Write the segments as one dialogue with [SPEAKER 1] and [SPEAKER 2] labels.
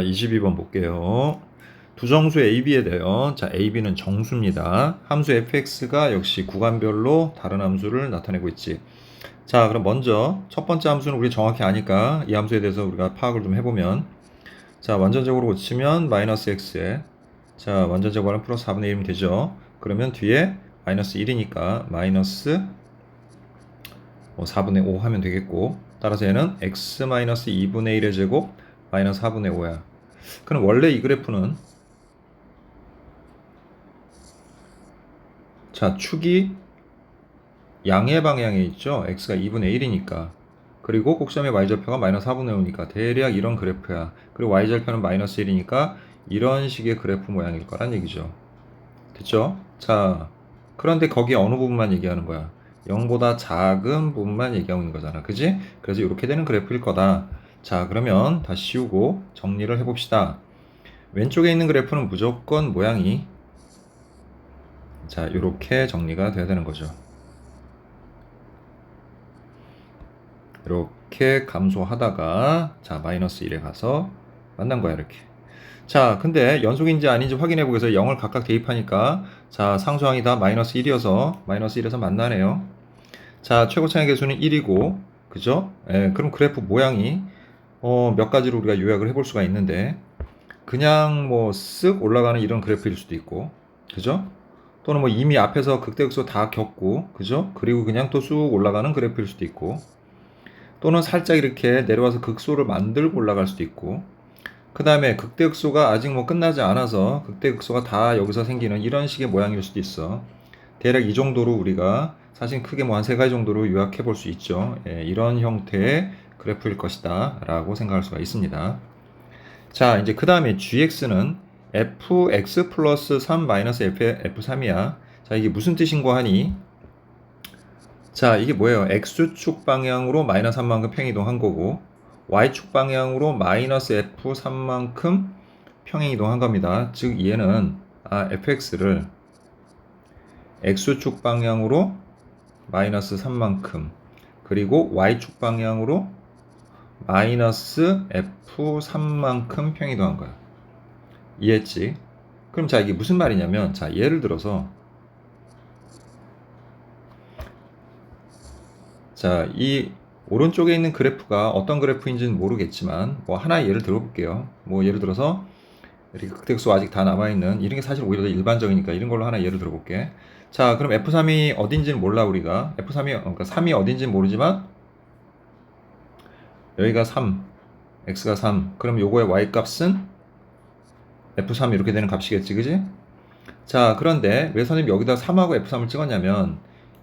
[SPEAKER 1] 자, 22번 볼게요. 두 정수 AB에 대하여, 자, AB는 정수입니다. 함수 fx가 역시 구간별로 다른 함수를 나타내고 있지. 자, 그럼 먼저 첫 번째 함수는 우리 정확히 아니까 이 함수에 대해서 우리가 파악을 좀 해보면, 자, 완전적으로 고치면 마이너스 x에, 자, 완전제곱하면 플러스 4분의 1이면 되죠. 그러면 뒤에 마이너스 1이니까 마이너스 4분의 5 하면 되겠고, 따라서 얘는 x 마이너스 2분의 1의 제곱 마이너스 4분의 5야. 그럼 원래 이 그래프는, 자, 축이 양의 방향에 있죠. x가 2분의 1이니까. 그리고 꼭지점의 y절표가 마이너스 4분의 5니까 대략 이런 그래프야. 그리고 y절표는 마이너스 1이니까 이런 식의 그래프 모양일 거란 얘기죠. 됐죠? 자, 그런데 거기에 어느 부분만 얘기하는 거야? 0보다 작은 부분만 얘기하고 있는 거잖아. 그지? 그래서 이렇게 되는 그래프일 거다. 자, 그러면 다시 씌우고 정리를 해봅시다. 왼쪽에 있는 그래프는 무조건 모양이, 자, 이렇게 정리가 돼야 되는 거죠. 이렇게 감소하다가, 자, 마이너스 1에 가서 만난 거야, 이렇게. 자, 근데 연속인지 아닌지 확인해 보기 위해서 0을 각각 대입하니까, 자, 상수항이 다 마이너스 1이어서 마이너스 1에서 만나네요. 자, 최고차의 개수는 1이고, 그죠? 예, 그럼 그래프 모양이 몇 가지로 우리가 요약을 해볼 수가 있는데, 그냥 뭐 쓱 올라가는 이런 그래프일 수도 있고, 그죠? 또는 뭐 이미 앞에서 극대극소 다 겪고, 그죠? 그리고 그냥 또 쑥 올라가는 그래프일 수도 있고, 또는 살짝 이렇게 내려와서 극소를 만들고 올라갈 수도 있고, 그 다음에 극대극소가 아직 뭐 끝나지 않아서 극대극소가 다 여기서 생기는 이런 식의 모양일 수도 있어. 대략 이 정도로 우리가 사실 크게 뭐 한 세 가지 정도로 요약해 볼 수 있죠. 예, 이런 형태의 그래프일 것이다 라고 생각할 수가 있습니다. 자, 이제 그 다음에 gx는 fx 플러스 3 마이너스 f3이야. 자, 이게 무슨 뜻인고 하니, 자, 이게 뭐예요? x축 방향으로 마이너스 3만큼 평행이동한 거고, y축 방향으로 마이너스 f3만큼 평행이동한 겁니다. 즉 얘는 fx를 x축 방향으로 마이너스 3만큼, 그리고 y축 방향으로 마이너스 f3만큼 평행이동한 거야. 이해했지? 그럼 자, 이게 무슨 말이냐면, 자, 예를 들어서, 자, 이 오른쪽에 있는 그래프가 어떤 그래프인지는 모르겠지만, 뭐 하나 예를 들어볼게요. 뭐 예를 들어서 이렇게 극대극소 아직 다 남아있는 이런 게 사실 오히려 더 일반적이니까 이런 걸로 하나 예를 들어볼게. 자, 그럼 F3이 어딘지는 몰라 우리가. F3이, 그러니까 3이 어딘지는 모르지만 여기가 3, X가 3. 그럼 요거의 Y 값은 F3 이렇게 되는 값이겠지, 그지? 자, 그런데 왜 선생님 여기다 3하고 F3을 찍었냐면,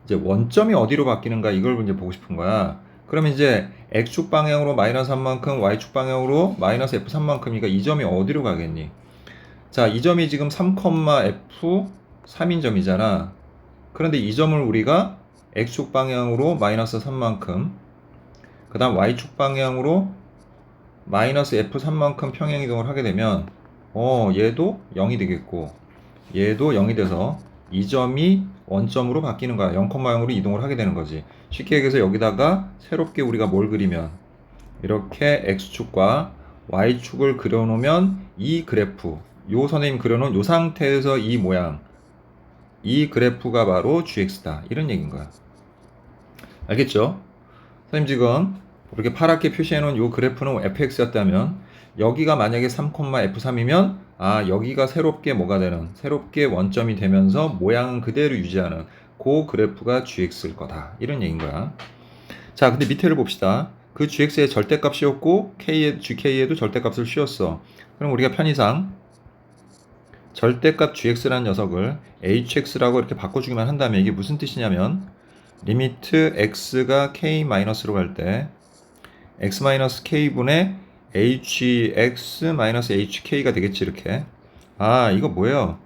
[SPEAKER 1] 이제 원점이 어디로 바뀌는가 이걸 이제 보고 싶은 거야. 그러면 이제 X축 방향으로 마이너스 3만큼, Y축 방향으로 마이너스 F3만큼이니까 이 점이 어디로 가겠니? 자, 이 점이 지금 3,F3인 점이잖아. 그런데 이 점을 우리가 X축 방향으로 마이너스 3만큼, 그 다음 Y축 방향으로 마이너스 F3만큼 평행이동을 하게 되면, 얘도 0이 되겠고, 얘도 0이 돼서 이 점이 원점으로 바뀌는 거야. 0,0으로 이동을 하게 되는 거지. 쉽게 얘기해서 여기다가 새롭게 우리가 뭘 그리면, 이렇게 X축과 Y축을 그려놓으면 이 그래프, 요 선생님 그려놓은 요 상태에서 이 모양, 이 그래프가 바로 gx다. 이런 얘기인 거야. 알겠죠? 선생님 지금 이렇게 파랗게 표시해놓은 요 그래프는 fx였다면, 여기가 만약에 3,f3이면 여기가 새롭게 뭐가 되는, 새롭게 원점이 되면서 모양은 그대로 유지하는 그 그래프가 gx일 거다. 이런 얘기인 거야. 자, 근데 밑에를 봅시다. 그 gx의 절대값 씌웠고 gk에도 절대값을 씌웠어. 그럼 우리가 편의상 절대값 gx라는 녀석을 hx라고 이렇게 바꿔주기만 한다면 이게 무슨 뜻이냐면, 리미트 x가 k-로 갈 때 x-k분의 hx-hk가 되겠지, 이렇게. 이거 뭐예요?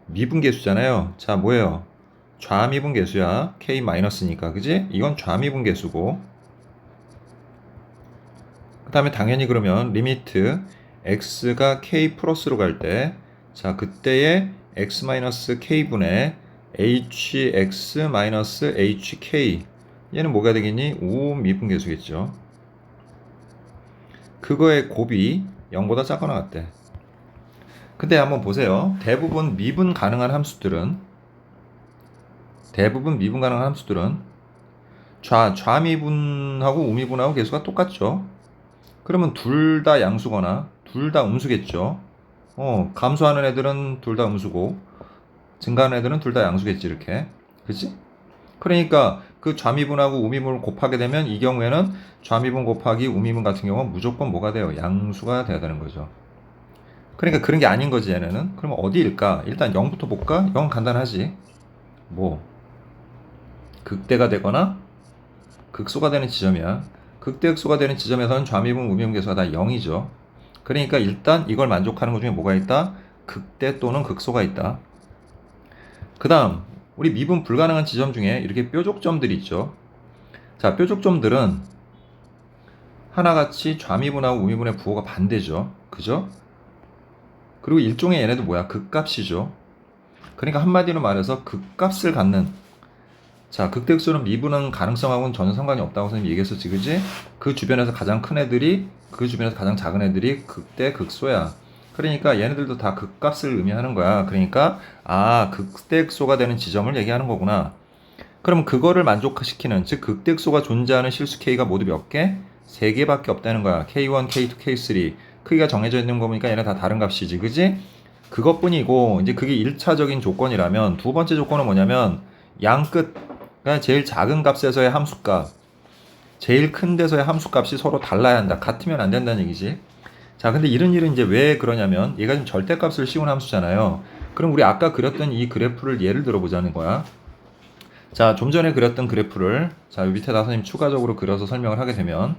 [SPEAKER 1] 미분계수잖아요. 자, 뭐예요? 좌미분계수야. k-니까, 그지? 이건 좌미분계수고, 그 다음에 당연히 그러면 리미트 x가 k 플러스로 갈 때, 자, 그때의 x-k분의 hx-hk, 얘는 뭐가 되겠니? 우미분계수겠죠. 그거의 곱이 0보다 작거나 같대. 근데 한번 보세요. 대부분 미분 가능한 함수들은 좌미분하고 우미분하고 계수가 똑같죠. 그러면 둘 다 양수거나 둘 다 음수겠죠. 감소하는 애들은 둘 다 음수고 증가하는 애들은 둘 다 양수겠지, 이렇게. 그치? 그러니까 그 좌미분하고 우미분을 곱하게 되면 이 경우에는 좌미분 곱하기 우미분 같은 경우는 무조건 뭐가 돼요? 양수가 돼야 되는 거죠. 그러니까 그런 게 아닌 거지, 얘네는. 그러면 어디일까? 일단 0부터 볼까? 0은 간단하지. 뭐 극대가 되거나 극소가 되는 지점이야. 극대 극소가 되는 지점에서는 좌미분 우미분 계수가 다 0이죠. 그러니까 일단 이걸 만족하는 것 중에 뭐가 있다? 극대 또는 극소가 있다. 그 다음 우리 미분 불가능한 지점 중에 이렇게 뾰족점들이 있죠. 자, 뾰족점들은 하나같이 좌미분하고 우미분의 부호가 반대죠. 그죠? 그리고 일종의 얘네도 뭐야? 극값이죠. 그러니까 한마디로 말해서 극값을 갖는, 자, 극대극소는 미분은 가능성하고는 전혀 상관이 없다고 선생님이 얘기했었지, 그지? 그 주변에서 가장 큰 애들이, 그 주변에서 가장 작은 애들이 극대 극소야. 그러니까 얘네들도 다 극값을 의미하는 거야. 그러니까 극대 극소가 되는 지점을 얘기하는 거구나. 그럼 그거를 만족시키는, 즉 극대 극소가 존재하는 실수 K가 모두 몇 개? 3개밖에 없다는 거야. K1, K2, K3. 크기가 정해져 있는 거 보니까 얘네 다 다른 값이지, 그지? 그것뿐이고 이제 그게 1차적인 조건이라면 두 번째 조건은 뭐냐면 양끝, 그러니까 제일 작은 값에서의 함수값, 제일 큰 데서의 함수값이 서로 달라야 한다. 같으면 안 된다는 얘기지. 자, 근데 이런 일은 이제 왜 그러냐면 얘가 지금 절대값을 씌운 함수잖아요. 그럼 우리 아까 그렸던 이 그래프를 예를 들어보자는 거야. 자, 좀 전에 그렸던 그래프를 자, 밑에다 선생님 추가적으로 그려서 설명을 하게 되면,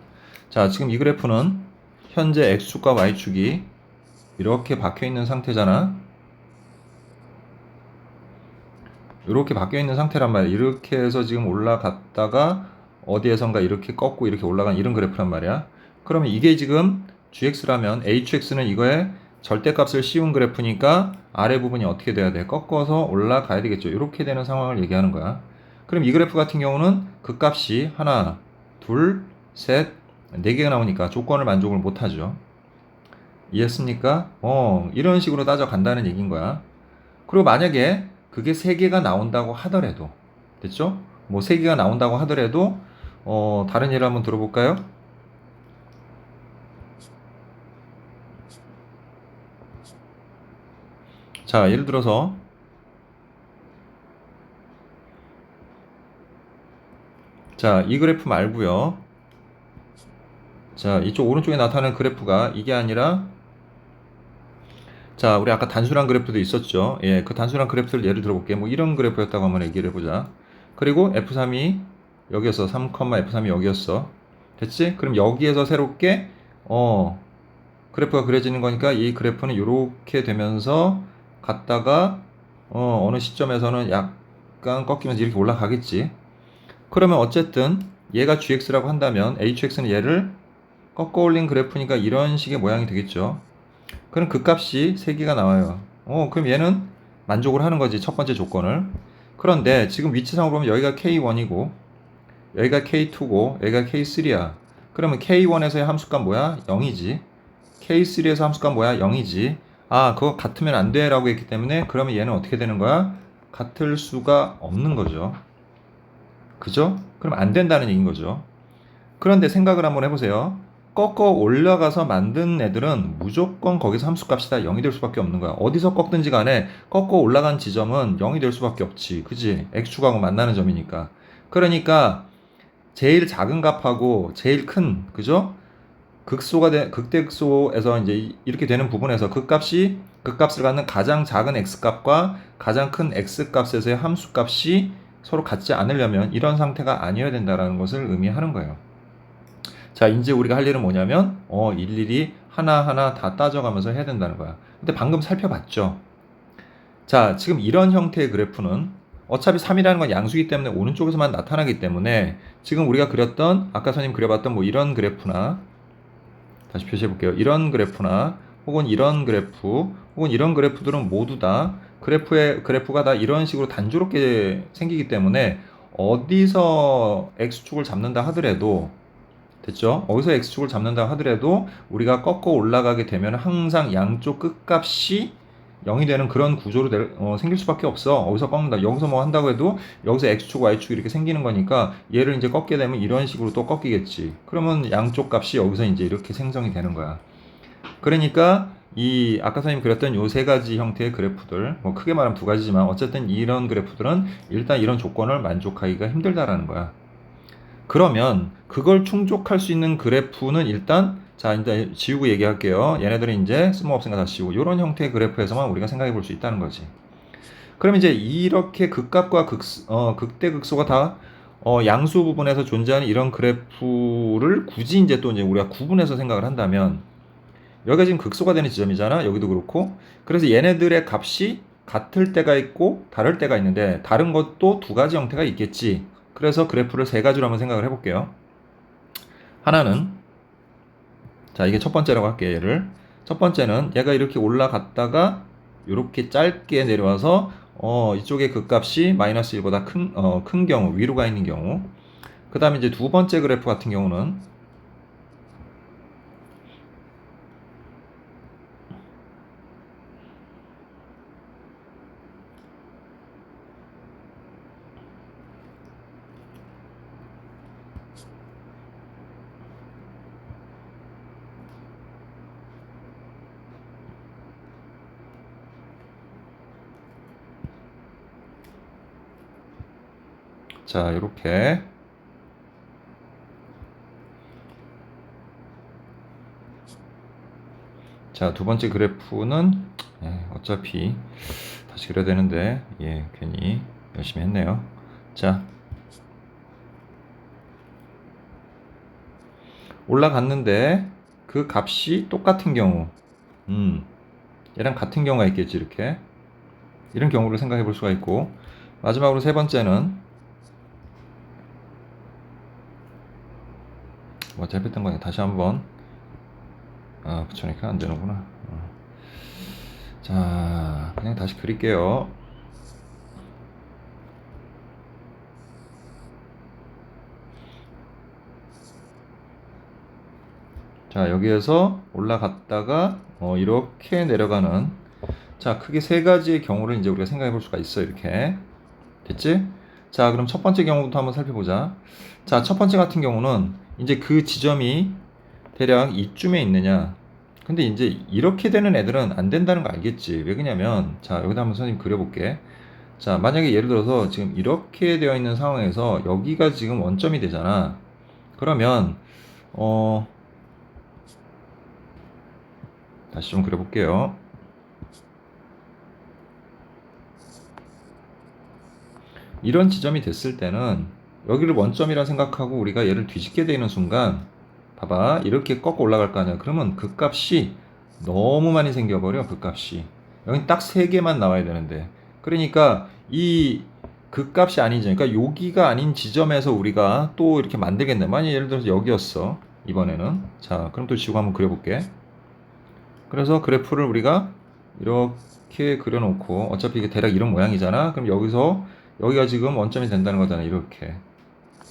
[SPEAKER 1] 자, 지금 이 그래프는 현재 x축과 y축이 이렇게 박혀 있는 상태잖아. 이렇게 박혀 있는 상태란 말이야. 이렇게 해서 지금 올라갔다가 어디에선가 이렇게 꺾고 이렇게 올라간 이런 그래프란 말이야. 그러면 이게 지금 gx라면 hx는 이거에 절대값을 씌운 그래프니까 아래 부분이 어떻게 돼야 돼? 꺾어서 올라가야 되겠죠. 이렇게 되는 상황을 얘기하는 거야. 그럼 이 그래프 같은 경우는 그 값이 하나, 둘, 셋, 4개가 나오니까 조건을 만족을 못하죠. 이해했습니까? 이런 식으로 따져간다는 얘기인 거야. 그리고 만약에 그게 3개가 나온다고 하더라도, 됐죠? 뭐 3개가 나온다고 하더라도 다른 예를 한번 들어볼까요? 자, 예를 들어서 자, 이 그래프 말고요. 자, 이쪽 오른쪽에 나타나는 그래프가 이게 아니라, 자, 우리 아까 단순한 그래프도 있었죠. 예, 그 단순한 그래프를 예를 들어볼게요. 뭐 이런 그래프였다고 한번 얘기를 해보자. 그리고 F3이 여기였어. 3, F3이 여기였어. 됐지? 그럼 여기에서 새롭게 그래프가 그려지는 거니까 이 그래프는 이렇게 되면서 갔다가 어느 시점에서는 약간 꺾이면서 이렇게 올라가겠지. 그러면 어쨌든 얘가 gx라고 한다면 hx는 얘를 꺾어 올린 그래프니까 이런 식의 모양이 되겠죠. 그럼 그 값이 3개가 나와요. 그럼 얘는 만족을 하는 거지, 첫 번째 조건을. 그런데 지금 위치상으로 보면 여기가 K1이고 여기가 K2고 여기가 K3야. 그러면 K1에서의 함수값 뭐야? 0이지. K3에서 함수값 뭐야? 0이지. 그거 같으면 안 돼 라고 했기 때문에 그러면 얘는 어떻게 되는 거야? 같을 수가 없는 거죠. 그죠? 그럼 안 된다는 얘기인 거죠. 그런데 생각을 한번 해보세요. 꺾어 올라가서 만든 애들은 무조건 거기서 함수값이 다 0이 될 수밖에 없는 거야. 어디서 꺾든지 간에 꺾어 올라간 지점은 0이 될 수밖에 없지. 그지? x축하고 만나는 점이니까. 그러니까 제일 작은 값하고 제일 큰, 그죠? 극대극소에서 이제 이렇게 되는 부분에서 그 값을 갖는 가장 작은 x값과 가장 큰 x값에서의 함수값이 서로 같지 않으려면 이런 상태가 아니어야 된다는 것을 의미하는 거예요. 자, 이제 우리가 할 일은 뭐냐면 일일이 하나하나 다 따져가면서 해야 된다는 거야. 근데 방금 살펴봤죠. 자, 지금 이런 형태의 그래프는 어차피 3이라는 건 양수기 때문에 오른쪽에서만 나타나기 때문에 지금 우리가 그렸던, 아까 선생님 그려봤던 뭐 이런 그래프나, 다시 표시해 볼게요. 이런 그래프나 혹은 이런 그래프 혹은 이런 그래프들은 모두 다 그래프가 다 이런 식으로 단조롭게 생기기 때문에 어디서 x축을 잡는다 하더라도, 됐죠? 어디서 x축을 잡는다 하더라도 우리가 꺾어 올라가게 되면 항상 양쪽 끝값이 0이 되는 그런 구조로 생길 수밖에 없어. 어디서 꺾는다. 여기서 뭐 한다고 해도 여기서 x축, y축 이렇게 생기는 거니까 얘를 이제 꺾게 되면 이런 식으로 또 꺾이겠지. 그러면 양쪽 값이 여기서 이제 이렇게 생성이 되는 거야. 그러니까 이 아까 선생님 그렸던 요 세 가지 형태의 그래프들, 뭐 크게 말하면 두 가지지만 어쨌든 이런 그래프들은 일단 이런 조건을 만족하기가 힘들다라는 거야. 그러면 그걸 충족할 수 있는 그래프는 일단 자 이제 지우고 얘기할게요. 얘네들은 이제 쓸모없으니까 다 지우고 이런 형태의 그래프에서만 우리가 생각해 볼 수 있다는 거지. 그럼 이제 이렇게 극값과 극대극소가 다 양수 부분에서 존재하는 이런 그래프를 굳이 이제 또 이제 우리가 구분해서 생각을 한다면 여기가 지금 극소가 되는 지점이잖아. 여기도 그렇고. 그래서 얘네들의 값이 같을 때가 있고 다를 때가 있는데 다른 것도 두 가지 형태가 있겠지. 그래서 그래프를 세 가지로 한번 생각을 해볼게요. 하나는 자 이게 첫 번째라고 할게요. 얘를 첫 번째는 얘가 이렇게 올라갔다가 이렇게 짧게 내려와서 이쪽에 극값이 마이너스 1보다 큰 경우 위로 가 있는 경우 그 다음에 이제 두 번째 그래프 같은 경우는 자 이렇게 자 두 번째 그래프는 어차피 다시 그려야 되는데 괜히 열심히 했네요. 자 올라갔는데 그 값이 똑같은 경우 얘랑 같은 경우가 있겠지. 이렇게 이런 경우를 생각해 볼 수가 있고 마지막으로 세 번째는 뭐 잘했던 거니 다시 한번 붙여니까 안 되는구나. 자 그냥 다시 그릴게요. 자 여기에서 올라갔다가 이렇게 내려가는 자 크게 세 가지의 경우를 이제 우리가 생각해 볼 수가 있어. 이렇게 됐지? 자 그럼 첫 번째 경우부터 한번 살펴보자. 자 첫 번째 같은 경우는 이제 그 지점이 대략 이쯤에 있느냐. 근데 이제 이렇게 되는 애들은 안 된다는 거 알겠지. 왜 그러냐면 자 여기다 한번 선생님 그려볼게. 자 만약에 예를 들어서 지금 이렇게 되어 있는 상황에서 여기가 지금 원점이 되잖아. 그러면 다시 좀 그려볼게요. 이런 지점이 됐을 때는 여기를 원점이라 생각하고 우리가 얘를 뒤집게 되는 순간 봐봐 이렇게 꺾어 올라갈 거 아니야. 그러면 그 값이 너무 많이 생겨버려. 그 값이 여기 딱 3개만 나와야 되는데 그러니까 이 그 값이 아닌 지점 그러니까 여기가 아닌 지점에서 우리가 또 이렇게 만들겠네. 만약 예를 들어서 여기였어 이번에는. 자 그럼 또 지우고 한번 그려볼게. 그래서 그래프를 우리가 이렇게 그려놓고 어차피 이게 대략 이런 모양이잖아. 그럼 여기서 여기가 지금 원점이 된다는 거잖아. 이렇게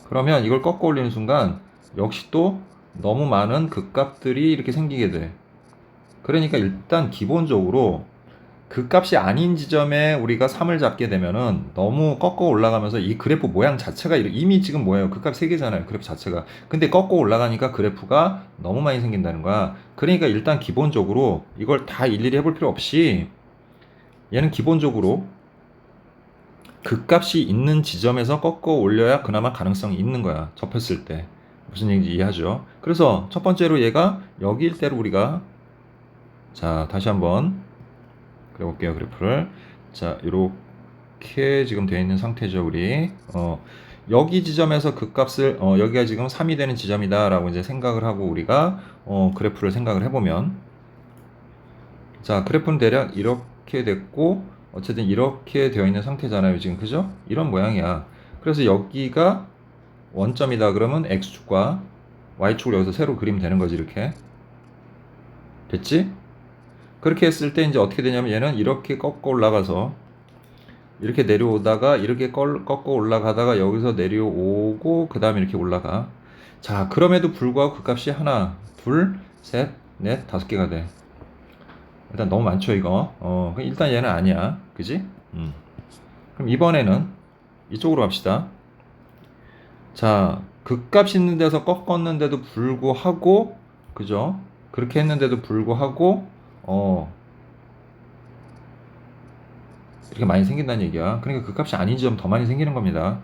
[SPEAKER 1] 그러면 이걸 꺾어 올리는 순간 역시 또 너무 많은 극값들이 이렇게 생기게 돼. 그러니까 일단 기본적으로 극값이 아닌 지점에 우리가 3을 잡게 되면은 너무 꺾어 올라가면서 이 그래프 모양 자체가 이미 지금 뭐예요? 극값 3개잖아요. 그래프 자체가. 근데 꺾어 올라가니까 그래프가 너무 많이 생긴다는 거야. 그러니까 일단 기본적으로 이걸 다 일일이 해볼 필요 없이 얘는 기본적으로 극값이 있는 지점에서 꺾어 올려야 그나마 가능성이 있는 거야. 접했을 때. 무슨 얘기인지 이해하죠? 그래서 첫 번째로 얘가 여기일 때로 우리가 자 다시 한번 그려볼게요. 그래프를 자 이렇게 지금 되어 있는 상태죠. 우리 여기 지점에서 극값을 여기가 지금 3이 되는 지점이다 라고 이제 생각을 하고 우리가 그래프를 생각을 해보면 자 그래프는 대략 이렇게 됐고 어쨌든 이렇게 되어 있는 상태잖아요. 지금 그죠? 이런 모양이야. 그래서 여기가 원점이다 그러면 x축과 y축을 여기서 새로 그리면 되는 거지. 이렇게 됐지? 그렇게 했을 때 이제 어떻게 되냐면 얘는 이렇게 꺾어 올라가서 이렇게 내려오다가 이렇게 꺾어 올라가다가 여기서 내려오고 그 다음에 이렇게 올라가. 자, 그럼에도 불구하고 그 값이 하나, 둘, 셋, 넷, 다섯 개가 돼. 일단 너무 많죠, 이거. 일단 얘는 아니야. 그지? 그럼 이번에는 이쪽으로 갑시다. 자, 극값 있는 데서 꺾었는데도 불구하고, 그죠? 그렇게 했는데도 불구하고, 이렇게 많이 생긴다는 얘기야. 그러니까 극값이 아닌 지점 더 많이 생기는 겁니다.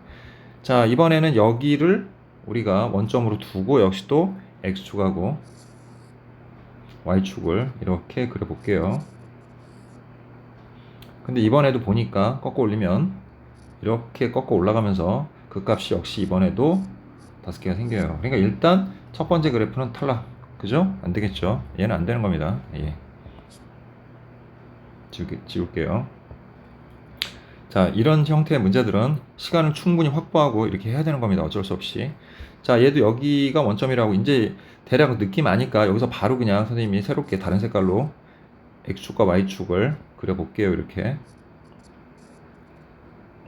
[SPEAKER 1] 자, 이번에는 여기를 우리가 원점으로 두고 역시 또 x축하고 y축을 이렇게 그려볼게요. 근데 이번에도 보니까 꺾어 올리면 이렇게 꺾어 올라가면서 극값이 역시 이번에도 5개가 생겨요. 그러니까 일단 첫 번째 그래프는 탈락. 그죠? 안 되겠죠? 얘는 안 되는 겁니다. 예. 지울게요. 자, 이런 형태의 문제들은 시간을 충분히 확보하고 이렇게 해야 되는 겁니다. 어쩔 수 없이. 자, 얘도 여기가 원점이라고 이제 대략 느낌 아니까 여기서 바로 그냥 선생님이 새롭게 다른 색깔로 x축과 y축을 그려볼게요. 이렇게.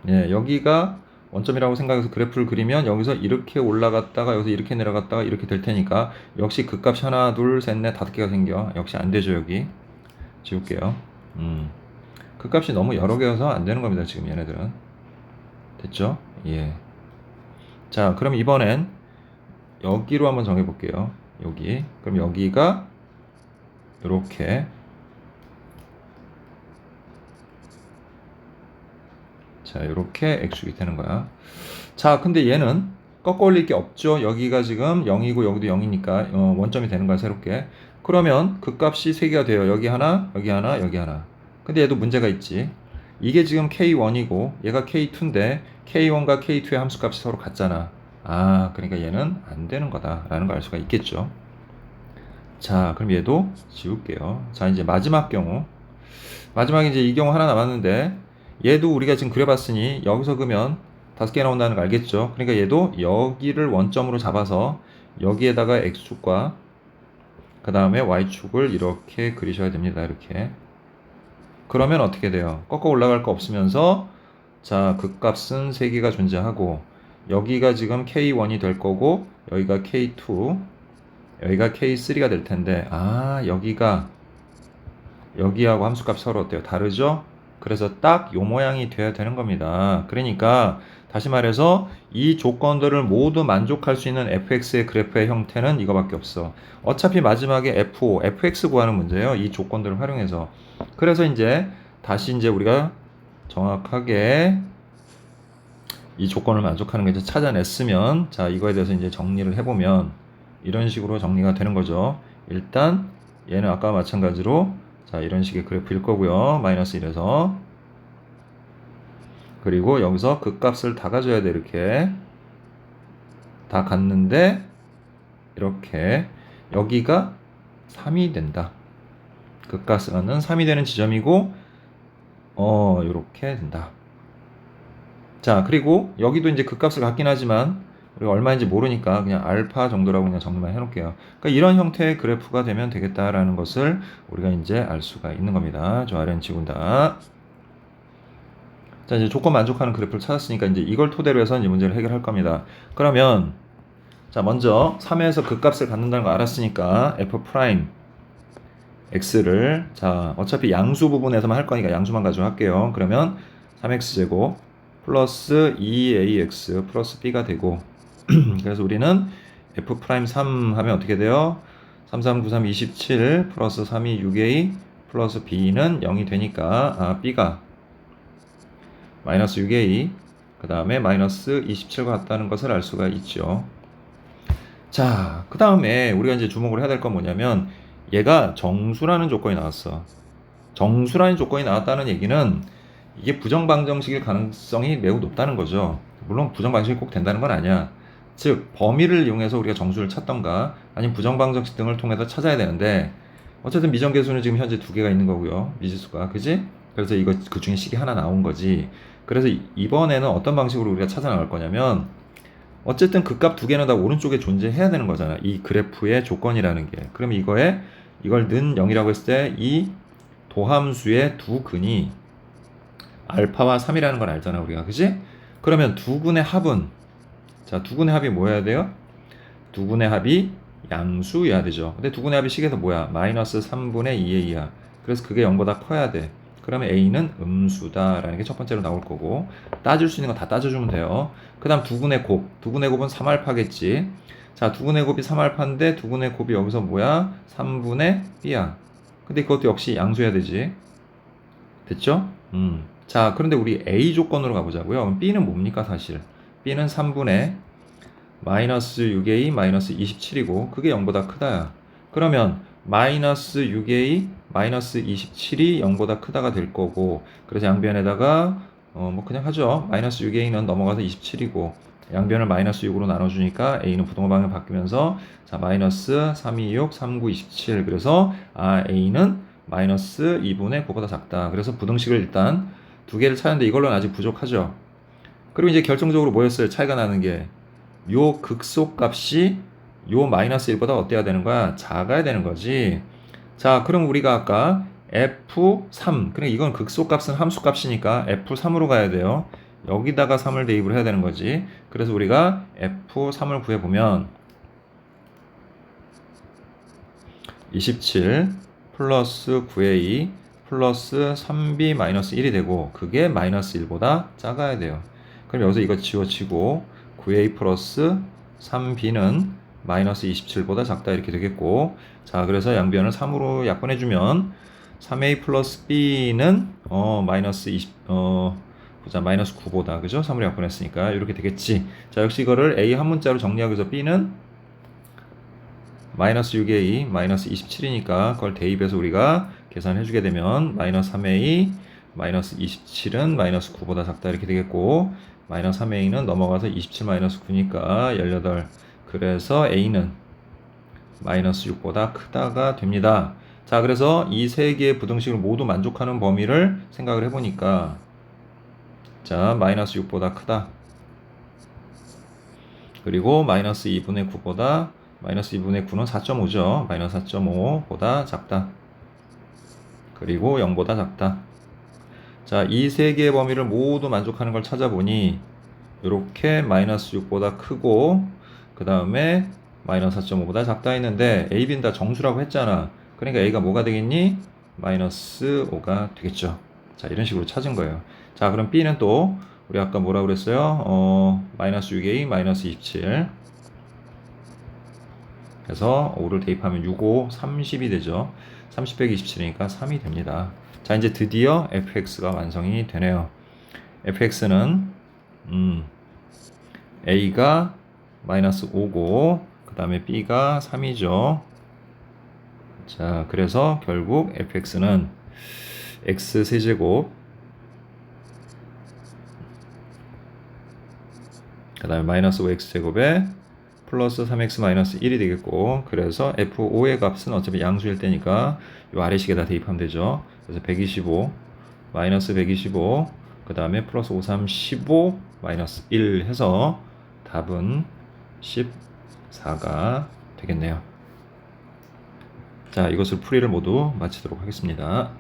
[SPEAKER 1] 예, 여기가 원점이라고 생각해서 그래프를 그리면 여기서 이렇게 올라갔다가 여기서 이렇게 내려갔다가 이렇게 될 테니까 역시 극값이 하나, 둘, 셋, 넷, 다섯 개가 생겨. 역시 안 되죠, 여기. 지울게요. 극값이 너무 여러 개여서 안 되는 겁니다, 지금 얘네들은. 됐죠? 예. 자, 그럼 이번엔 여기로 한번 정해볼게요. 여기. 그럼 여기가 이렇게. 자, 이렇게 x축이 되는 거야. 자, 근데 얘는 꺾어 올릴 게 없죠. 여기가 지금 0이고 여기도 0이니까 원점이 되는 거야, 새롭게. 그러면 그 값이 3개가 돼요. 여기 하나, 여기 하나, 여기 하나. 근데 얘도 문제가 있지. 이게 지금 K1이고 얘가 K2인데 K1과 K2의 함수값이 서로 같잖아. 아, 그러니까 얘는 안 되는 거다라는 걸 알 수가 있겠죠. 자, 그럼 얘도 지울게요. 자, 이제 마지막 경우. 마지막에 이제 이 경우 하나 남았는데 얘도 우리가 지금 그려봤으니 여기서 그러면 5개 나온다는 거 알겠죠? 그러니까 얘도 여기를 원점으로 잡아서 여기에다가 x축과 그 다음에 y축을 이렇게 그리셔야 됩니다. 이렇게. 그러면 어떻게 돼요? 꺾어 올라갈 거 없으면서 자, 극값은 3개가 존재하고 여기가 지금 K1이 될 거고 여기가 K2 여기가 K3가 될 텐데 아, 여기하고 함수값 서로 어때요? 다르죠? 그래서 딱 요 모양이 돼야 되는 겁니다. 그러니까 다시 말해서 이 조건들을 모두 만족할 수 있는 fx의 그래프의 형태는 이거밖에 없어. 어차피 마지막에 f5, fx 구하는 문제예요. 이 조건들을 활용해서. 그래서 이제 다시 이제 우리가 정확하게 이 조건을 만족하는 거 이제 찾아냈으면 자, 이거에 대해서 이제 정리를 해보면 이런 식으로 정리가 되는 거죠. 일단 얘는 아까 마찬가지로 자, 이런 식의 그래프일 거고요. 마이너스 1에서. 그리고 여기서 극값을 다 가져야 돼. 이렇게. 다 갔는데 이렇게 여기가 3이 된다. 극값은 3이 되는 지점이고 이렇게 된다. 자, 그리고 여기도 이제 극값을 갖긴 하지만 우리가 얼마인지 모르니까 그냥 알파 정도라고 그냥 정리만 해놓을게요. 그러니까 이런 형태의 그래프가 되면 되겠다라는 것을 우리가 이제 알 수가 있는 겁니다. 저 아래는 지운다. 자, 이제 조건 만족하는 그래프를 찾았으니까 이제 이걸 토대로 해서 이제 문제를 해결할 겁니다. 그러면 자, 먼저 3에서 극값을 갖는다는 거 알았으니까 f 프라임 x를 자, 어차피 양수 부분에서만 할 거니까 양수만 가지고 할게요. 그러면 3x제곱 플러스 2ax 플러스 b가 되고 그래서 우리는 f 프라임 3 하면 어떻게 돼요? 3, 3, 9, 3, 27 플러스 3, 2, 6a 플러스 b는 0이 되니까 b가 마이너스 6a 그 다음에 마이너스 27과 같다는 것을 알 수가 있죠. 자, 그 다음에 우리가 이제 주목을 해야 될 건 뭐냐면 얘가 정수라는 조건이 나왔어. 정수라는 조건이 나왔다는 얘기는 이게 부정방정식일 가능성이 매우 높다는 거죠. 물론 부정방정식이 꼭 된다는 건 아니야. 즉 범위를 이용해서 우리가 정수를 찾던가 아니면 부정방정식 등을 통해서 찾아야 되는데 어쨌든 미정계수는 지금 현재 2개가 있는 거고요. 미지수가. 그지? 그래서 이거 그 중에 식이 하나 나온 거지. 그래서 이번에는 어떤 방식으로 우리가 찾아 나갈 거냐면 어쨌든 극값 2개는 다 오른쪽에 존재해야 되는 거잖아. 이 그래프의 조건이라는 게. 그럼 이걸 는 0이라고 했을 때 이 도함수의 두 근이 알파와 3이라는 걸 알잖아, 우리가. 그지? 그러면 두 근의 합은 자, 두 근의 합이 뭐 해야 돼요? 두분의 합이 양수여야 되죠. 근데 두분의 합이 식에서 뭐야? 마이너스 3분의 2의 2야. 그래서 그게 0보다 커야 돼. 그러면 A는 음수다라는 게 첫 번째로 나올 거고, 따질 수 있는 거 다 따져주면 돼요. 그 다음 두분의 곱. 두분의 곱은 3알파겠지. 자, 두분의 곱이 3알파인데 두분의 곱이 여기서 뭐야? 3분의 B야. 근데 그것도 역시 양수해야 되지. 됐죠? 자, 그런데 우리 A 조건으로 가보자고요. 그럼 B는 뭡니까, 사실? B는 3분의 마이너스 6A 마이너스 27이고 그게 0보다 크다야. 그러면 마이너스 6A 마이너스 27이 0보다 크다가 될 거고, 그래서 양변에다가 뭐 그냥 하죠. 마이너스 6A는 넘어가서 27이고 양변을 마이너스 6으로 나눠주니까 A는 부동호 방향 바뀌면서 자 마이너스 326 39 27. 그래서 A는 마이너스 2분의 9보다 작다. 그래서 부등식을 일단 두 개를 찾았는데 이걸로는 아직 부족하죠. 그리고 이제 결정적으로 뭐였어요? 차이가 나는 게 요 극소값이 요 마이너스 1보다 어때야 되는 거야? 작아야 되는 거지. 자, 그럼 우리가 아까 F3, 그러니까 이건 극소값은 함수값이니까 F3으로 가야 돼요. 여기다가 3을 대입을 해야 되는 거지. 그래서 우리가 F3을 구해보면 27 플러스 9A 플러스 3B 마이너스 1이 되고 그게 마이너스 1보다 작아야 돼요. 그럼 여기서 이거 지워치고 9A 플러스 3B는 마이너스 27보다 작다 이렇게 되겠고, 자 그래서 양변을 3으로 약분해주면 3A 플러스 B는 마이너스 20 보자 마이너스 9보다 그죠? 3으로 약분했으니까 이렇게 되겠지. 자 역시 이거를 A 한 문자로 정리하기 위해서 B는 마이너스 6A 마이너스 27이니까 그걸 대입해서 우리가 계산해주게 되면 마이너스 3A 마이너스 27은 마이너스 9보다 작다 이렇게 되겠고, 마이너스 3A는 넘어가서 27 마이너스 9니까 18. 그래서 A는 마이너스 6보다 크다가 됩니다. 자 그래서 이 세 개의 부등식을 모두 만족하는 범위를 생각을 해보니까 자 마이너스 6보다 크다. 그리고 마이너스 2분의 9보다 마이너스 2분의 9는 4.5죠. 마이너스 4.5보다 작다. 그리고 0보다 작다. 자, 이 세 개의 범위를 모두 만족하는 걸 찾아보니 이렇게 마이너스 6보다 크고 그 다음에 마이너스 4.5보다 작다 했는데 A, B는 다 정수라고 했잖아. 그러니까 A가 뭐가 되겠니? 마이너스 5가 되겠죠. 자, 이런 식으로 찾은 거예요. 자, 그럼 B는 또 우리 아까 뭐라고 그랬어요? 마이너스 6A 마이너스 27. 그래서 5를 대입하면 6, 5, 30이 되죠. 30 빼기 27이니까 3이 됩니다. 자, 이제 드디어 fx가 완성이 되네요. fx는 a가 마이너스 5고 그 다음에 b가 3이죠. 자, 그래서 결국 fx는 x 세제곱 그 다음에 마이너스 5x제곱에 플러스 3x 마이너스 1이 되겠고, 그래서 f5의 값은 어차피 양수일 때니까 이 아래식에다 대입하면 되죠. 그래서 125 마이너스 125 그 다음에 플러스 5, 3, 15 마이너스 1 해서 답은 14가 되겠네요. 자, 이것을 풀이를 모두 마치도록 하겠습니다.